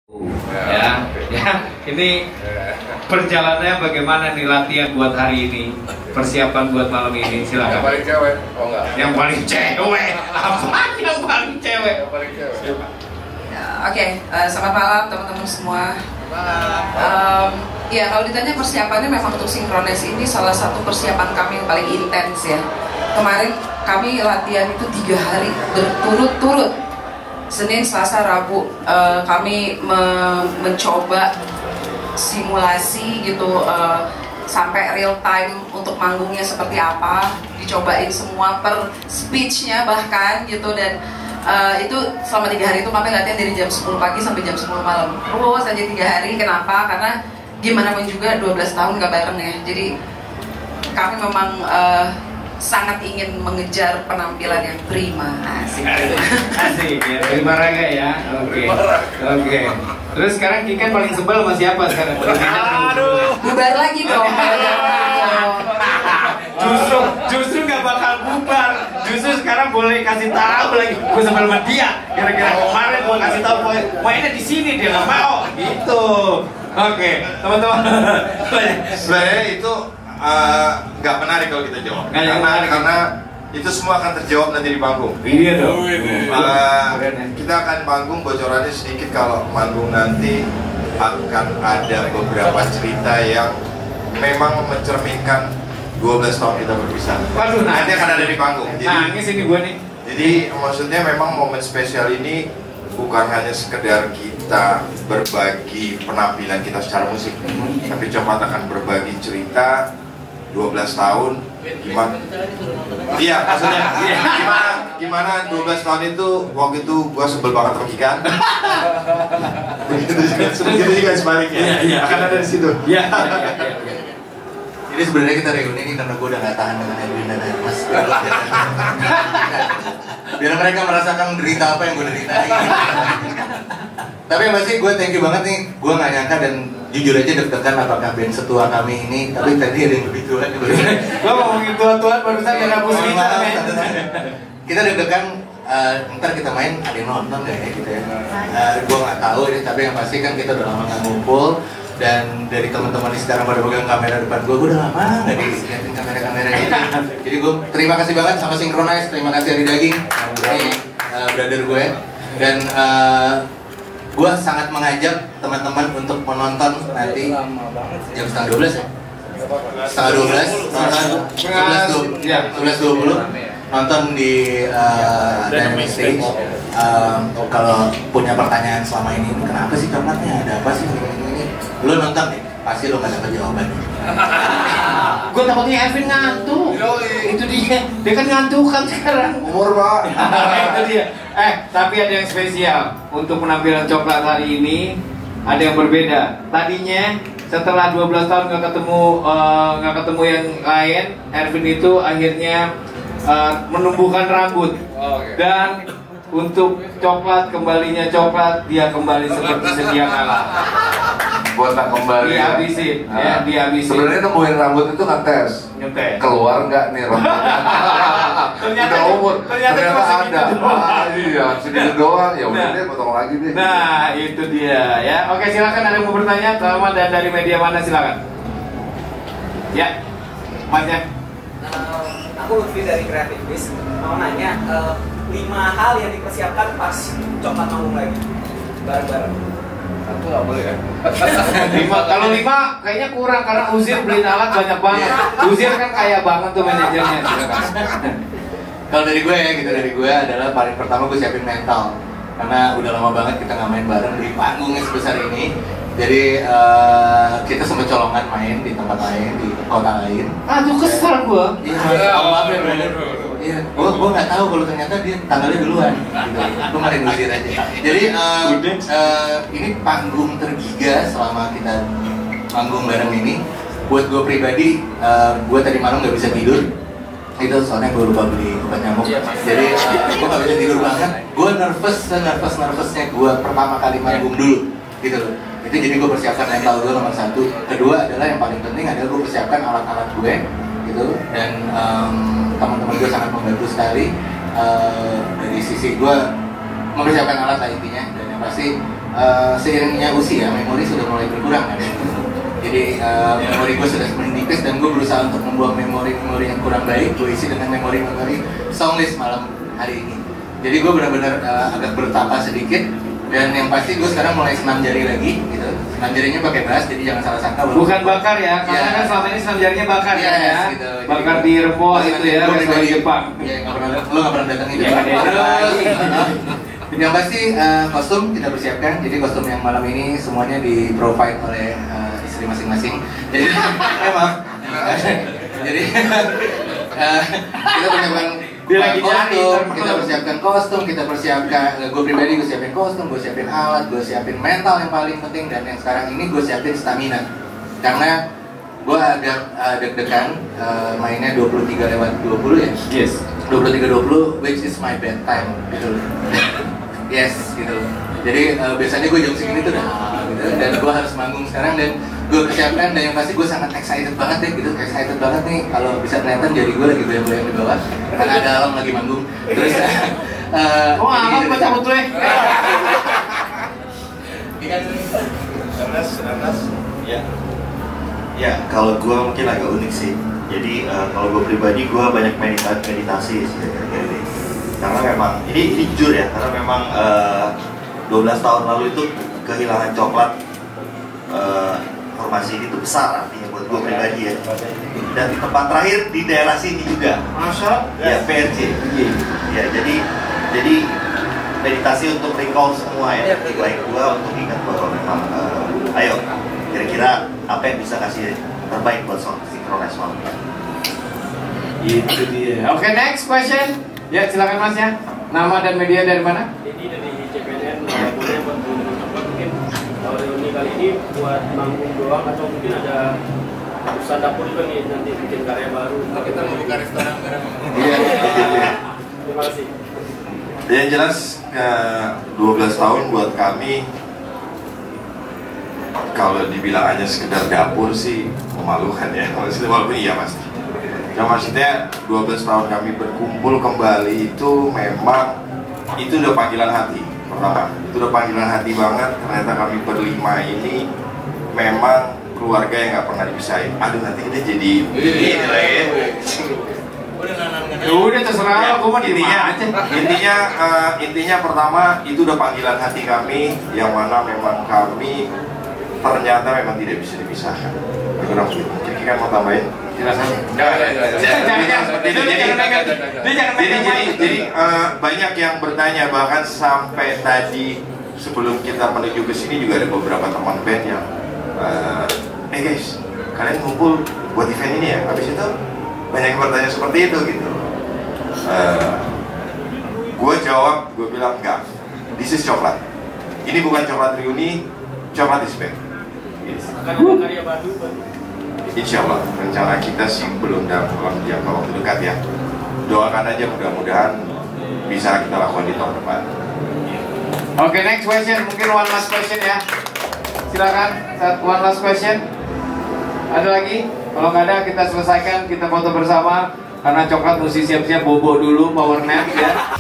Ya, ini perjalanannya bagaimana nih latihan buat hari ini, persiapan buat malam ini, silakan. Yang paling cewek, oh enggak? Yang paling cewek, apa yang paling cewek? Yang paling cewek. Siapa? Oke, selamat malam teman-teman semua. Ya kalau ditanya persiapannya memang untuk sinkronis ini salah satu persiapan kami yang paling intens ya. Kemarin kami latihan itu 3 hari berturut-turut. Senin, Selasa, Rabu kami mencoba simulasi gitu sampai real time untuk manggungnya seperti apa, dicobain semua per speechnya bahkan gitu, dan itu selama 3 hari itu kami latihan dari jam 10 pagi sampai jam 10 malam terus aja 3 hari. Kenapa? Karena gimana pun juga 12 tahun gak bareng ya, jadi kami memang sangat ingin mengejar penampilan yang prima. Asik ya, prima raga ya. Oke. Terus sekarang Kikan paling sebel sama siapa sekarang? Aduh, bubar lagi dong. Justru nggak bakal bubar. Justru sekarang boleh kasih tahu lagi. Gue sebel sama dia. Kira-kira kemarin gue kasih tahu mainnya di sini, dia nggak mau. Gitu. Oke, teman-teman. Sebenarnya itu nggak menarik kalau kita jawab. Karena itu semua akan terjawab nanti di panggung. Iya dong. Kita akan panggung, bocorannya sedikit kalau manggung nanti akan ada beberapa cerita yang memang mencerminkan 12 tahun kita berpisah. Waduh, nanti akan ada di panggung. Nangis ini gue nih. Jadi maksudnya memang momen spesial ini bukan hanya sekedar kita berbagi penampilan kita secara musik, tapi Coklat akan berbagi cerita 12 tahun gimana? Iya, maksudnya gimana 12 tahun itu, waktu itu gua sebel banget sama Kikan. Begitu juga sebaliknya. Akan ada di situ. Iya. Jadi sebenarnya kita reuni ini karena gue udah gak tahan dengan Edwin dan Hermas. Biar mereka merasakan derita apa yang gue deritain. Tapi yang pasti gue thank you banget nih. Gue gak nyangka dan jujur aja deg-degan apakah band setua kami ini. Tapi tadi ada yang lebih tua nih. Gue ngomongin tua-tua barusan yang hapus kita. Kita deg-degan, ntar kita main ada yang nonton gak ya gitu ya. Gue gak tahu ini, tapi yang pasti kan kita udah lama gak ngumpul. Dan dari teman-teman di sekarang pada pegang kamera depan gue udah lama gak dilihatin kamera-kamera ini. Jadi gue terima kasih banget sama Synchronize, terima kasih Ari Daging, ini brother gue. Dan gue sangat mengajak teman-teman untuk menonton nanti jam setengah 12 ya? Setengah 12, 11.20 nonton di Dynamic Stage. Kalau punya pertanyaan selama ini, kenapa sih Coklatnya, ada apa sih ini? Lu nonton deh, pasti lu gak dapet jawabannya. Gue takutnya Erwin ngantuk. Itu dia kan ngantuk kan sekarang. Umur Pak. Itu dia. Tapi ada yang spesial untuk penampilan Coklat hari ini. Ada yang berbeda. Tadinya setelah 12 tahun nggak ketemu yang lain, Erwin itu akhirnya menumbuhkan rambut. Dan untuk Coklat, kembalinya Coklat, dia kembali seperti sedia kala. Botak kembali. Dihabisin, ya, dihabisin. Sebenarnya nembuhin rambut itu ngetes. Keluar nggak nih rambutnya? Ternyata umur. ternyata ada. Iya, segitu doang. Ya udah deh, potong lagi deh. Nah, itu dia ya. Oke, silakan, ada yang mau bertanya. Selamat, dan dari media mana silakan. Ya, Mas ya. Aku Lutfi dari Creative Biz. Mau nanya 5 hal yang dipersiapkan pas Coklat manggung lagi bareng-bareng. Aku nggak boleh ya. 5, kalau 5 kayaknya kurang karena Uzir beliin alat banyak banget. Uzir kan kaya banget tuh manajernya. Kalau dari gue ya, gitu, dari gue adalah paling pertama gue siapin mental. Karena udah lama banget kita nggak main bareng di panggungnya sebesar ini. Jadi kita sempat colongan main di tempat lain, di kota lain. Aduh, kesel gue. Iya, maaf ya brother. Iya, gue nggak tahu kalau ternyata dia tanggalnya duluan. Gitu. Gue main Uzir aja. Jadi ini panggung tergiga selama kita manggung bareng ini. Buat gue pribadi, gue tadi malam nggak bisa tidur. Itu soalnya gue lupa beli obat nyamuk. Jadi gue nggak bisa tidur banget. Gue nervous-nervousnya gue pertama kali manggung dulu, gitu loh. Itu jadi gue persiapkan mental gue nomor 1. Kedua adalah yang paling penting adalah gue persiapkan alat-alat gue, gitu. Dan teman-teman gue sangat membantu sekali dari sisi gue mempersiapkan alat lah intinya. Dan yang pasti seiringnya usia memori sudah mulai berkurang kan. Jadi memori gue sudah semakin tipis dan gue berusaha untuk membuang memori-memori yang kurang baik, gue isi dengan memori-memori songlist malam hari ini. Jadi gue benar-benar agak bertapa sedikit, dan yang pasti gue sekarang mulai senam jari lagi gitu. Senam jarinya pakai bass, jadi jangan salah sangka. Bukan bakar ya, karena kan selama ini senam jarinya bakar ya, gitu. Bakar di Rempoh itu ya, dari Jepang. Iya, lo nggak pernah datang itu. Yang pasti kostum kita persiapkan, jadi kostum yang malam ini semuanya di provide oleh istri masing-masing. Jadi maaf. Jadi kita persiapkan kita persiapkan kostum, kita persiapkan gue pribadi gue siapin kostum, gue siapin alat, gue siapin mental yang paling penting, dan yang sekarang ini gue siapin stamina karena gue agak deg-degan mainnya 23:20 ya. Yes. 23:20 which is my bedtime gitu. Yes gitu. Jadi biasanya gue jam segini tuh udah gitu, dan gue harus manggung sekarang dan gue persiapkan, dan yang pasti gue sangat excited banget deh gitu, excited banget nih kalau bisa kelihatan jadi gue lagi goyang-goyang di bawah karena ada Alam lagi manggung. Terus Alam baca putri. Ya, kalau gue mungkin agak unik sih. Jadi kalau gue pribadi gue banyak meditasi sih ini. Karena memang ini jujur ya, karena memang 12 tahun lalu itu kehilangan coklat formasi itu besar artinya buat gue pribadi ya. Dan di tempat terakhir di daerah sini juga. Masa? Ya, PRJ. Ya, jadi meditasi untuk recall semua ya, baik gue untuk ingat bahwa memang ayo kira-kira apa yang bisa kasih terbaik buat Synchronize malam ini. Itu dia. Oke, next question. Ya, silakan Mas ya. Nama dan media dari mana? Jadi dari CPNN, boleh buat teman-teman coklat mungkin kalau reuni kali ini buat manggung doang atau mungkin ada usaha dapur juga nih nanti bikin karya baru. kita mau buka restoran bareng. Iya. Terima kasih. Yang jelas 12 tahun buat kami, kalau dibilang hanya sekedar dapur sih memalukan ya. Maksudnya walaupun iya mas. Ya maksudnya 12 tahun kami berkumpul kembali itu memang itu udah panggilan hati pertama. Itu udah panggilan hati banget. Ternyata kami berlima ini memang keluarga yang nggak pernah dipisahin. Aduh nanti kita jadi ini lagi. Udah terserah, aku mah intinya pertama itu udah panggilan hati kami yang mana memang kami ternyata memang tidak bisa dipisahkan. Jadi kan mau tambahin? Jadi banyak yang bertanya, bahkan sampai tadi sebelum kita menuju ke sini juga ada beberapa teman band yang guys, kalian ngumpul buat event ini ya? Habis itu banyak yang bertanya seperti itu gitu. Gue jawab, gue bilang enggak. This is coklat. Ini bukan coklat reuni, coklat is back. Akan ada karya baru. Insya Allah, rencana kita sih belum dalam jangka waktu dekat ya. Doakan aja mudah-mudahan bisa kita lakukan di tahun depan. Oke, next question. Mungkin one last question ya. Silakan, one last question. Ada lagi? Kalau nggak ada, kita selesaikan, kita foto bersama. Karena coklat mesti siap-siap bobo dulu, power nap ya.